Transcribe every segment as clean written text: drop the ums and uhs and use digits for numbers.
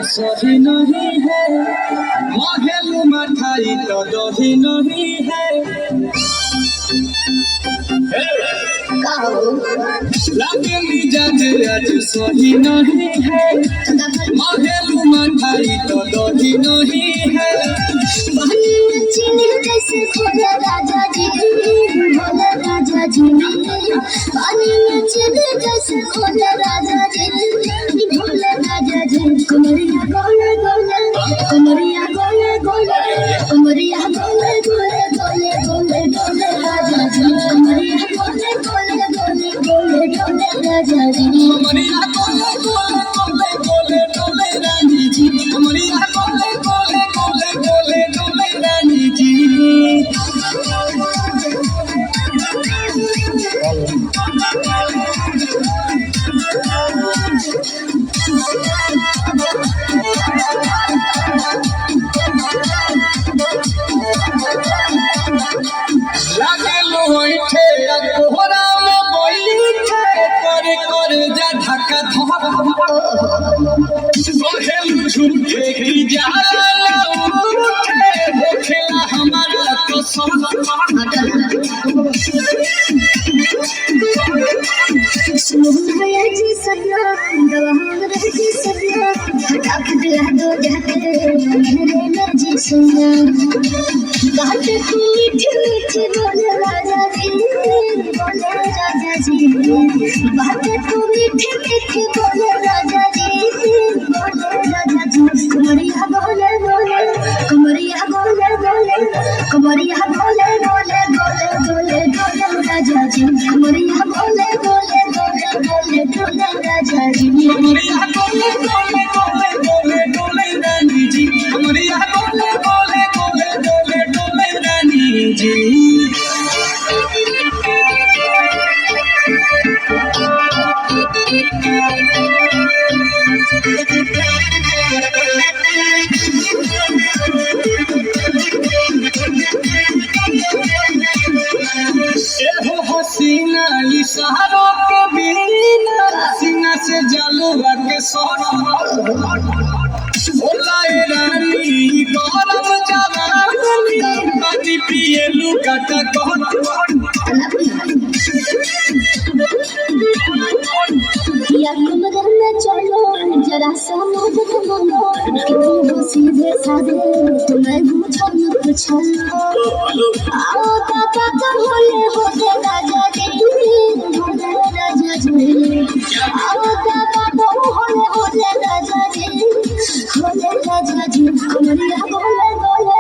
सही नहीं है, महलू मठाई तो दही नहीं है। लगे मिजाज आज सही नहीं है, महलू मठाई तो दही नहीं है। जैसे भोले राजा जी, भोले राजा जी, पानी में चले जैसे भोले राजा जी, भोले राजा जी। कमरिया गोले गोले, कमरिया गोले गोले, कमरिया गोले गोले गोले गोले गोले राजा जी। कमरिया गोले गोले गोले गोले गोले राजा जी। कमरिया गोले गोले गोले गोले गोले रानी जी। कमरिया गोले गोले गोले गोले गोले रानी जी। लागे लोइठे कोहरा में बैठे करे करे जा धक्का धर कोहेल झूठे की जाला ना उठे देखेला हमारा तो सब सुनया जी सन्ना दवान जी सन्ना फटाफट ला दो जाके मेरे में जी सन्ना बात तू मीठी मीठी बोले राजा जी, बोले राजा जी। बात तू मीठी मीठी बोले राजा जी, बोले राजा जी। कमरिया बोले बोले, कमरिया बोले बोले, कमरिया बोले बोले बोले बोले बोले राजा जी। कमरिया बोले बोले बोले बोले बोले राजा जी। कमरिया गोले गोले गोले गोले गोले रानी जी। कमरिया गोले गोले गोले गोले गोले रानी जी। एहो हसीना इशारों के बिना सीना से जलवा के सोना भोलाए रानी गौरव जवानी बाजी पिए लुकाटा कौन या तुम रहना चलो जरा सा मोहब्बत मानो, तुम सीधे साधे तुम्हें पूछो न पूछो। आओ पापा का भोले होते राजा जी, भोले राजा जी। आओ पापा का भोले होते राजा जी, भोले राजा जी। कमरिया बोले बोले,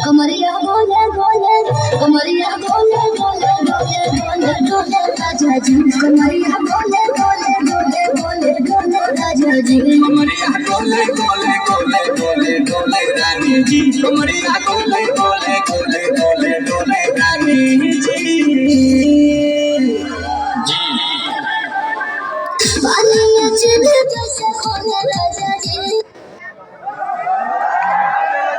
कमरिया बोले बोले, कमरिया बोले बोले बोले बोले बोले राजा जी। कमरिया बोले बोले बोले बोले बोले राजा जी। कमरिया गोले गोले गोले गोले गोले रानी जी। कमरिया गोले